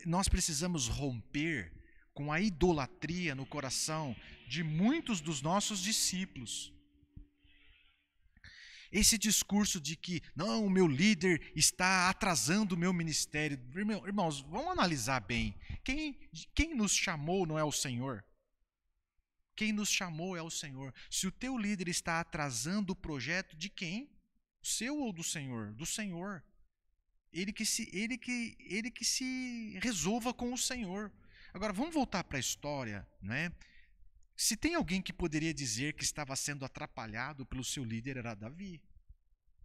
nós precisamos romper com a idolatria no coração de muitos dos nossos discípulos. Esse discurso de que, não, o meu líder está atrasando o meu ministério. Irmãos, vamos analisar bem. Quem nos chamou não é o Senhor? Quem nos chamou é o Senhor. Se o teu líder está atrasando o projeto de quem? Seu ou do Senhor? Do Senhor. Ele que se resolva com o Senhor. Agora, vamos voltar para a história, né? Se tem alguém que poderia dizer que estava sendo atrapalhado pelo seu líder, era Davi,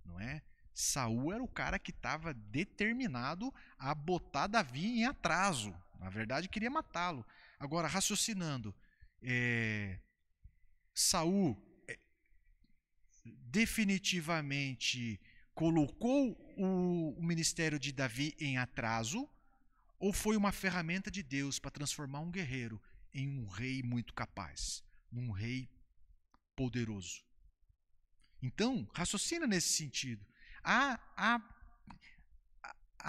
não é? Saul era o cara que estava determinado a botar Davi em atraso. Na verdade, queria matá-lo. Agora, raciocinando, Saul definitivamente colocou o ministério de Davi em atraso, ou foi uma ferramenta de Deus para transformar um guerreiro em um rei muito capaz, num rei poderoso? Então, raciocina nesse sentido. Há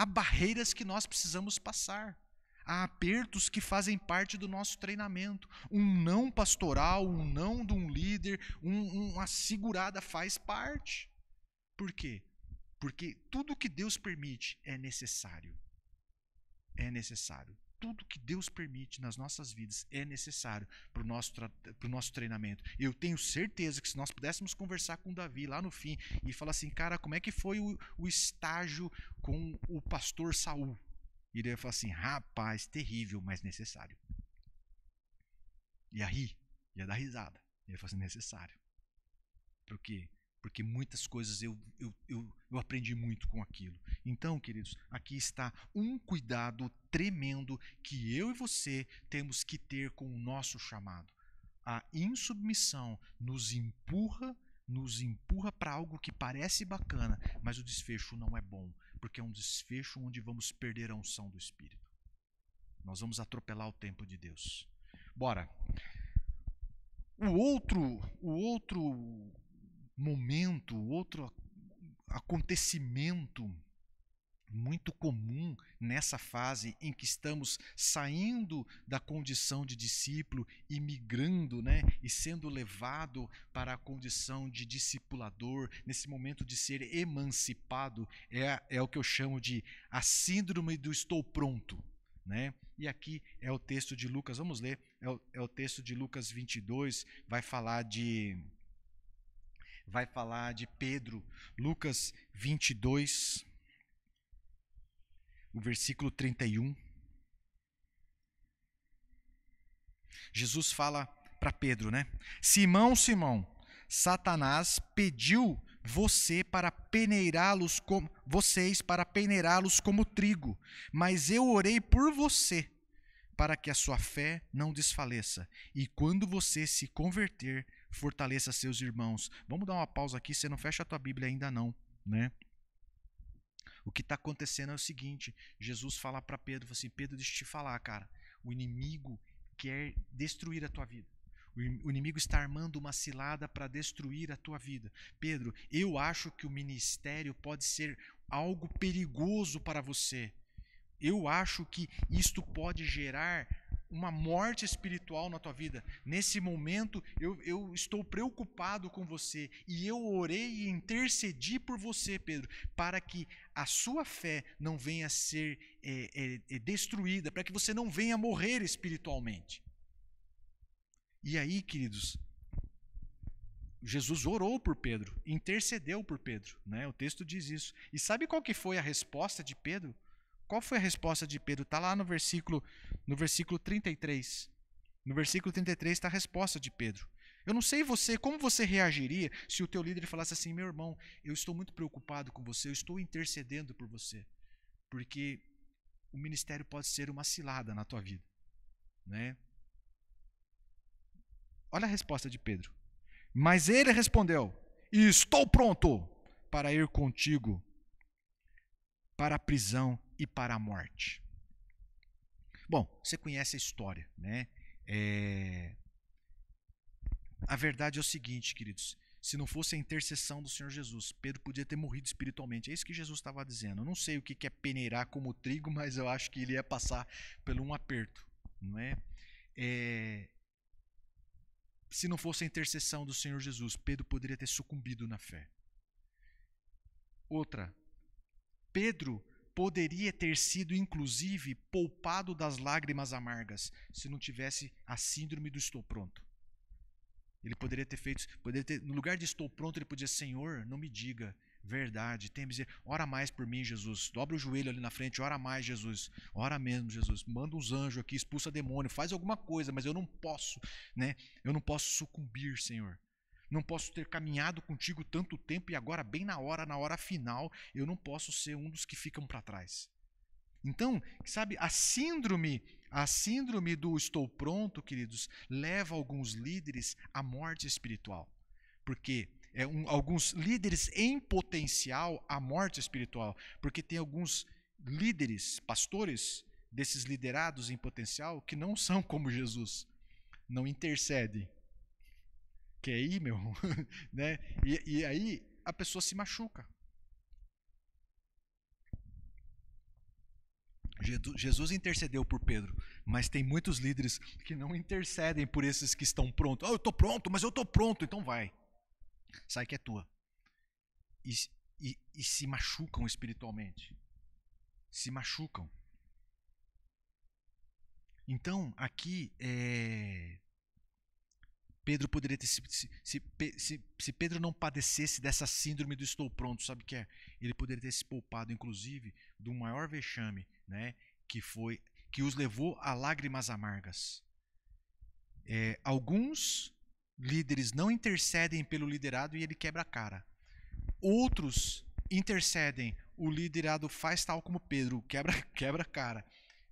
barreiras que nós precisamos passar. Há apertos que fazem parte do nosso treinamento. Um não pastoral, um não de um líder, uma segurada faz parte. Por quê? Porque tudo que Deus permite é necessário. É necessário. Tudo que Deus permite nas nossas vidas é necessário para o nosso treinamento. Eu tenho certeza que se nós pudéssemos conversar com Davi lá no fim e falar assim, cara, como é que foi o estágio com o pastor Saul? E ele ia falar assim, rapaz, terrível, mas necessário. Ia rir, ia dar risada. Ia falar assim, necessário. Por quê? Porque muitas coisas eu aprendi muito com aquilo. Então, queridos, aqui está um cuidado tremendo que eu e você temos que ter com o nosso chamado. A insubmissão nos empurra para algo que parece bacana, mas o desfecho não é bom, porque é um desfecho onde vamos perder a unção do Espírito. Nós vamos atropelar o tempo de Deus. Bora. O outro momento, outro acontecimento muito comum nessa fase em que estamos saindo da condição de discípulo e migrando, né, e sendo levado para a condição de discipulador, nesse momento de ser emancipado, é o que eu chamo de a síndrome do estou pronto, né? E aqui é o texto de Lucas, vamos ler, é o texto de Lucas 22, vai falar de Pedro. Lucas 22, o versículo 31. Jesus fala para Pedro, né? Simão, Simão, Satanás pediu vocês para peneirá-los como trigo, mas eu orei por você, para que a sua fé não desfaleça, e quando você se converter, fortaleça seus irmãos. Vamos dar uma pausa aqui, você não fecha a tua Bíblia ainda não, né? O que está acontecendo é o seguinte, Jesus fala para Pedro, assim, Pedro, deixa eu te falar, cara, o inimigo quer destruir a tua vida. O inimigo está armando uma cilada para destruir a tua vida. Pedro, eu acho que o ministério pode ser algo perigoso para você. Eu acho que isto pode gerar uma morte espiritual na tua vida. Nesse momento, eu estou preocupado com você. E eu orei e intercedi por você, Pedro, para que a sua fé não venha a ser destruída, para que você não venha a morrer espiritualmente. E aí, queridos, Jesus orou por Pedro, intercedeu por Pedro, né? O texto diz isso. E sabe qual que foi a resposta de Pedro? Qual foi a resposta de Pedro? Está lá no versículo 33. No versículo 33 está a resposta de Pedro. Eu não sei você, como você reagiria se o teu líder falasse assim: meu irmão, eu estou muito preocupado com você, eu estou intercedendo por você, porque o ministério pode ser uma cilada na tua vida, né? Olha a resposta de Pedro. Mas ele respondeu: estou pronto para ir contigo para a prisão e para a morte. Bom, você conhece a história, né? A verdade é o seguinte, queridos. Se não fosse a intercessão do Senhor Jesus, Pedro podia ter morrido espiritualmente. É isso que Jesus estava dizendo. Eu não sei o que é peneirar como trigo, mas eu acho que ele ia passar por um aperto, não é? Se não fosse a intercessão do Senhor Jesus, Pedro poderia ter sucumbido na fé. Outra, Pedro poderia ter sido, inclusive, poupado das lágrimas amargas se não tivesse a síndrome do estou pronto. Ele poderia ter feito, no lugar de estou pronto, ele podia: Senhor, não me diga verdade, tem misericórdia, ora mais por mim, Jesus. Dobra o joelho ali na frente, ora mais, Jesus. Ora mesmo, Jesus. Manda uns anjos aqui, expulsa demônio, faz alguma coisa, mas eu não posso, né? Eu não posso sucumbir, Senhor. Não posso ter caminhado contigo tanto tempo e agora, bem na hora final, eu não posso ser um dos que ficam para trás. Então, sabe, a síndrome do estou pronto, queridos, leva alguns líderes à morte espiritual. Porque alguns líderes em potencial à morte espiritual. Porque tem alguns líderes, pastores, desses liderados em potencial, que não são como Jesus. Não intercedem. Quer ir, meu? Né? E aí a pessoa se machuca. Jesus intercedeu por Pedro, mas tem muitos líderes que não intercedem por esses que estão prontos. Eu estou pronto, mas eu estou pronto, então vai. Sai que é tua. E se machucam espiritualmente. Se machucam. Então, aqui, Pedro poderia ter... Se Pedro não padecesse dessa síndrome do estou pronto, sabe o que é? Ele poderia ter se poupado, inclusive, do maior vexame, né? Que os levou a lágrimas amargas. Alguns líderes não intercedem pelo liderado e ele quebra a cara. Outros intercedem, o liderado faz tal como Pedro, quebra a cara.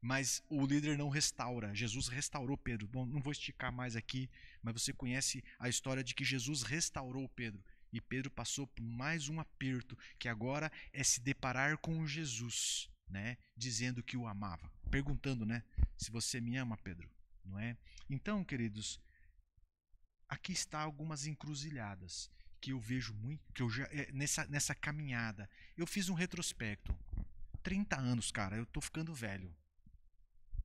Mas o líder não restaura. Jesus restaurou Pedro. Bom, não vou esticar mais aqui, mas você conhece a história de que Jesus restaurou Pedro. E Pedro passou por mais um aperto, que agora é se deparar com Jesus, né? Dizendo que o amava. Perguntando, né? Se você me ama, Pedro, não é? Então, queridos, aqui está algumas encruzilhadas que eu vejo muito, que eu já nessa caminhada. Eu fiz um retrospecto. 30 anos, cara, eu tô ficando velho.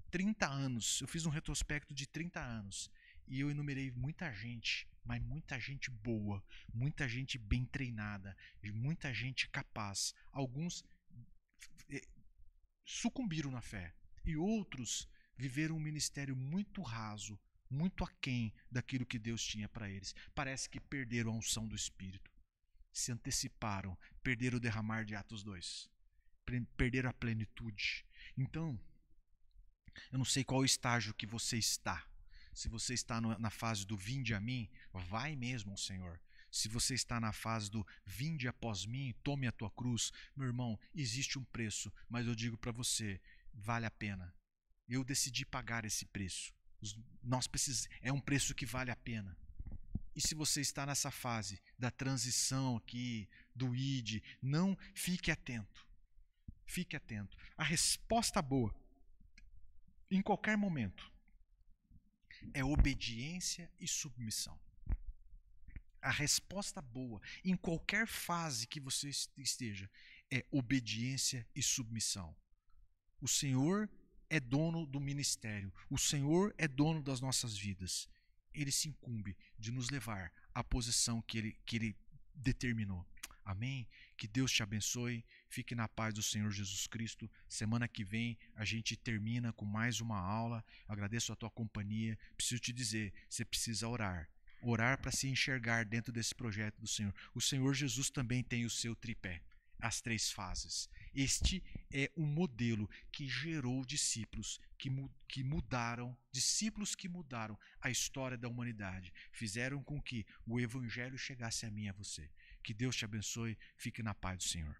30 anos, eu fiz um retrospecto de 30 anos e eu enumerei muita gente, mas muita gente boa, muita gente bem treinada, muita gente capaz. Alguns sucumbiram na fé e outros viveram um ministério muito raso, muito aquém daquilo que Deus tinha para eles. Parece que perderam a unção do Espírito, se anteciparam, perderam o derramar de Atos 2, perderam a plenitude. Então, eu não sei qual estágio que você está. Se você está na fase do vinde a mim, vai mesmo ao Senhor. Se você está na fase do vinde após mim, tome a tua cruz, meu irmão, existe um preço, mas eu digo para você, vale a pena. Eu decidi pagar esse preço. É um preço que vale a pena. E se você está nessa fase da transição aqui, do id, não, fique atento. Fique atento. A resposta boa em qualquer momento, é obediência e submissão. A resposta boa, em qualquer fase que você esteja, é obediência e submissão. O Senhor é dono do ministério. O Senhor é dono das nossas vidas. Ele se incumbe de nos levar à posição que Ele determinou. Amém? Que Deus te abençoe. Fique na paz do Senhor Jesus Cristo. Semana que vem a gente termina com mais uma aula. Agradeço a tua companhia. Preciso te dizer, você precisa orar. Orar para se enxergar dentro desse projeto do Senhor. O Senhor Jesus também tem o seu tripé, as 3 fases. Este é um modelo que gerou discípulos que mudaram a história da humanidade, fizeram com que o evangelho chegasse a mim e a você. Que Deus te abençoe, fique na paz do Senhor.